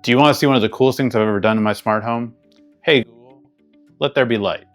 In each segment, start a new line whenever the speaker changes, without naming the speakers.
Do you want to see one of the coolest things I've ever done in my smart home? Hey Google, let there be light.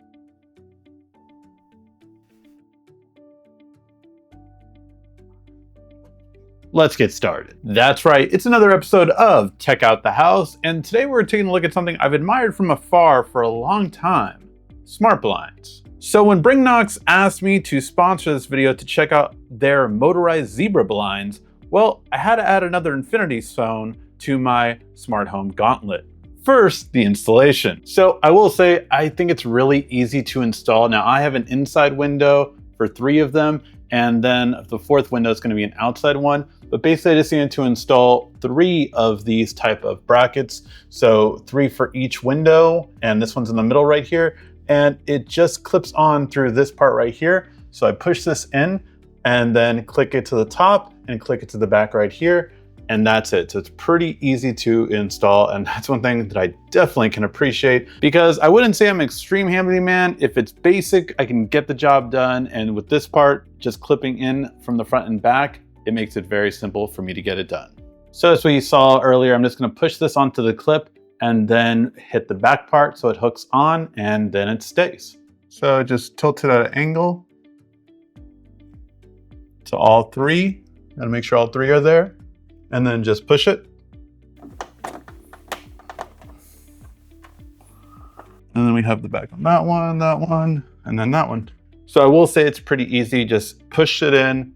Let's get started. That's right, it's another episode of Check Out the House, and today we're taking a look at something I've admired from afar for a long time, smart blinds. So when Bringnox asked me to sponsor this video to check out their Motorized Zebra blinds, well, I had to add another infinity zone to my smart home gauntlet. First, the installation. So I will say, I think it's really easy to install. Now I have an inside window for 3 of them, and then the 4th window is going to be an outside one. But basically I just needed to install 3 of these type of brackets. So 3 for each window, and this one's in the middle right here. And it just clips on through this part right here. So I push this in and then click it to the top and click it to the back right here. And that's it. So it's pretty easy to install. And that's one thing that I definitely can appreciate, because I wouldn't say I'm an extreme handyman. If it's basic, I can get the job done. And with this part, just clipping in from the front and back, it makes it very simple for me to get it done. So as we saw earlier, I'm just gonna push this onto the clip and then hit the back part so it hooks on and then it stays. So just tilt it at an angle to all 3. Gotta make sure all 3 are there. And then just push it. And then we have the back on that one, and then that one. So I will say it's pretty easy. Just push it in,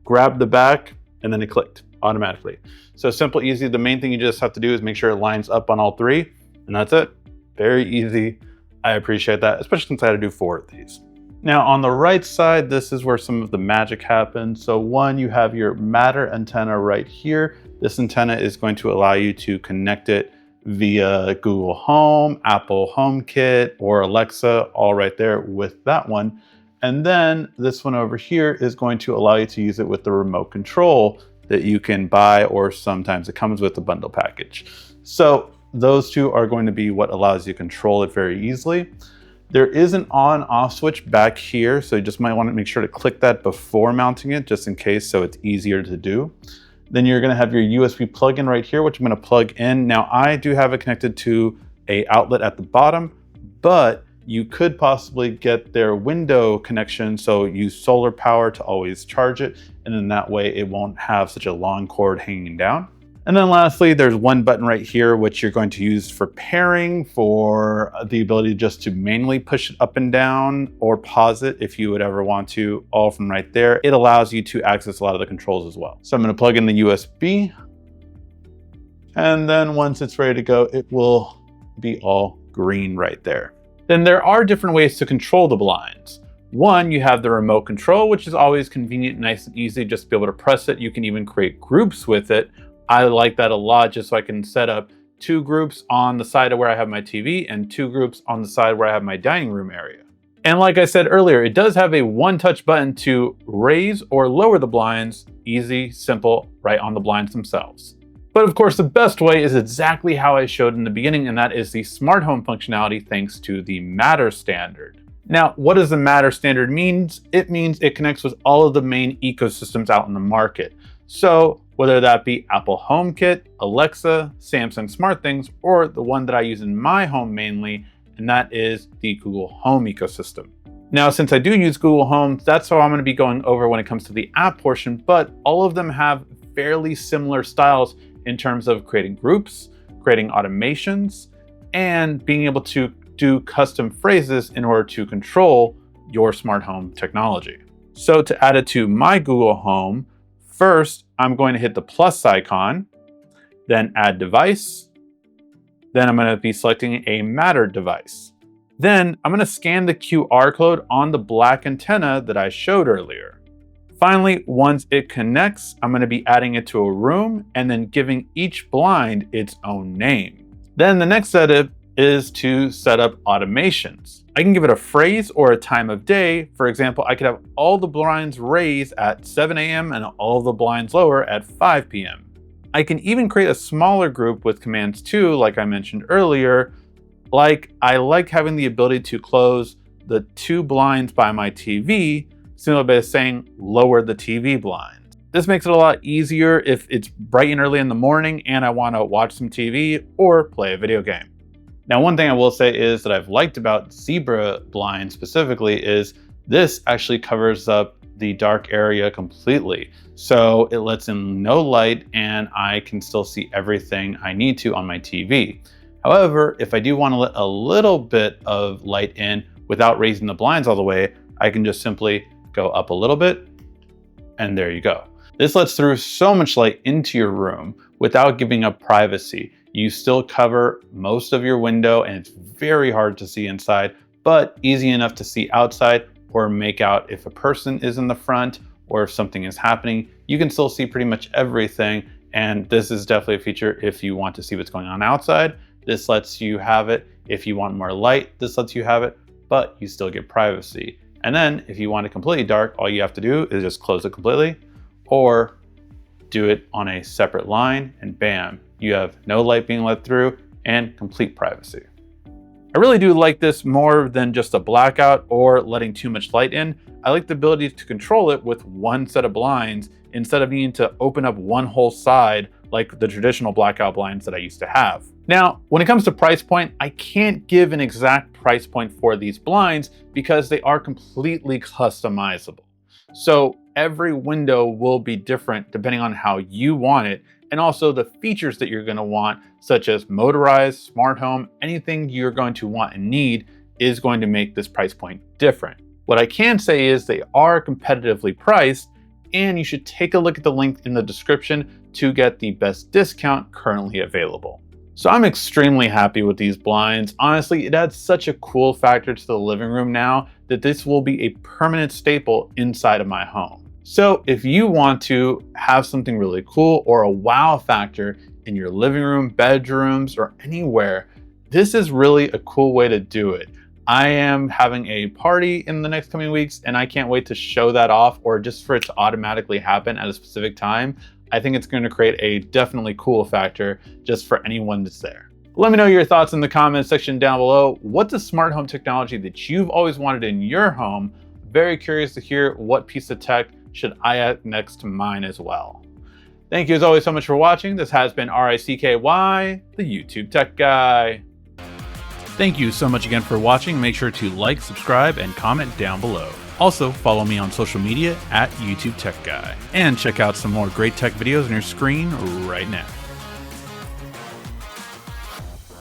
grab the back, and then it clicked automatically. So simple, easy. The main thing you just have to do is make sure it lines up on all 3, and that's it. Very easy. I appreciate that, especially since I had to do 4 of these. Now on the right side, this is where some of the magic happens. So one, you have your Matter antenna right here. This antenna is going to allow you to connect it via Google Home, Apple HomeKit, or Alexa, all right there with that one. And then this one over here is going to allow you to use it with the remote control that you can buy, or sometimes it comes with the bundle package. So those 2 are going to be what allows you to control it very easily. There is an on-off switch back here, so you just might want to make sure to click that before mounting it, just in case, so it's easier to do. Then you're going to have your USB plug-in right here, which I'm going to plug in. Now I do have it connected to an outlet at the bottom, but you could possibly get their window connection, so use solar power to always charge it, and then that way it won't have such a long cord hanging down. And then lastly, there's one button right here, which you're going to use for pairing, for the ability just to manually push it up and down or pause it if you would ever want to, all from right there. It allows you to access a lot of the controls as well. So I'm going to plug in the USB, and then once it's ready to go, it will be all green right there. Then there are different ways to control the blinds. One, you have the remote control, which is always convenient, nice and easy, just to be able to press it. You can even create groups with it. I like that a lot, just so I can set up 2 groups on the side of where I have my TV and 2 groups on the side where I have my dining room area. And like I said earlier, it does have a one-touch button to raise or lower the blinds. Easy, simple, right on the blinds themselves. But of course, the best way is exactly how I showed in the beginning, and that is the smart home functionality thanks to the Matter standard. Now, what does the Matter standard mean? It means it connects with all of the main ecosystems out in the market. So whether that be Apple HomeKit, Alexa, Samsung SmartThings, or the one that I use in my home mainly, and that is the Google Home ecosystem. Now, since I do use Google Home, that's how I'm going to be going over when it comes to the app portion, but all of them have fairly similar styles in terms of creating groups, creating automations, and being able to do custom phrases in order to control your smart home technology. So to add it to my Google Home, first, I'm going to hit the plus icon, then add device. Then I'm going to be selecting a Matter device. Then I'm going to scan the QR code on the black antenna that I showed earlier. Finally, once it connects, I'm going to be adding it to a room and then giving each blind its own name. Then the next setup is to set up automations. I can give it a phrase or a time of day. For example, I could have all the blinds raise at 7 a.m. and all the blinds lower at 5 p.m. I can even create a smaller group with commands too, like I mentioned earlier. Like, I like having the ability to close the 2 blinds by my TV, simply by saying lower the TV blind. This makes it a lot easier if it's bright and early in the morning and I want to watch some TV or play a video game. Now, one thing I will say is that I've liked about Zebra Blind specifically is this actually covers up the dark area completely. So it lets in no light and I can still see everything I need to on my TV. However, if I do want to let a little bit of light in without raising the blinds all the way, I can just simply go up a little bit and there you go. This lets through so much light into your room without giving up privacy. You still cover most of your window and it's very hard to see inside, but easy enough to see outside or make out if a person is in the front or if something is happening. You can still see pretty much everything. And this is definitely a feature if you want to see what's going on outside. This lets you have it. If you want more light, this lets you have it, but you still get privacy. And then if you want it completely dark, all you have to do is just close it completely or do it on a separate line and bam, you have no light being let through and complete privacy. I really do like this more than just a blackout or letting too much light in. I like the ability to control it with one set of blinds instead of needing to open up one whole side like the traditional blackout blinds that I used to have. Now, when it comes to price point, I can't give an exact price point for these blinds because they are completely customizable. So every window will be different depending on how you want it, and also the features that you're going to want, such as motorized, smart home, anything you're going to want and need is going to make this price point different. What I can say is they are competitively priced, and you should take a look at the link in the description to get the best discount currently available. So I'm extremely happy with these blinds. Honestly, it adds such a cool factor to the living room now that this will be a permanent staple inside of my home. So if you want to have something really cool or a wow factor in your living room, bedrooms, or anywhere, this is really a cool way to do it. I am having a party in the next coming weeks and I can't wait to show that off or just for it to automatically happen at a specific time. I think it's going to create a definitely cool factor just for anyone that's there. Let me know your thoughts in the comments section down below. What's a smart home technology that you've always wanted in your home? Very curious to hear what piece of tech should I add next to mine as well. Thank you as always so much for watching. This has been RICKY, the YouTube Tech Guy. Thank you so much again for watching. Make sure to like, subscribe, and comment down below. Also, follow me on social media at YouTube Tech Guy. And check out some more great tech videos on your screen right now.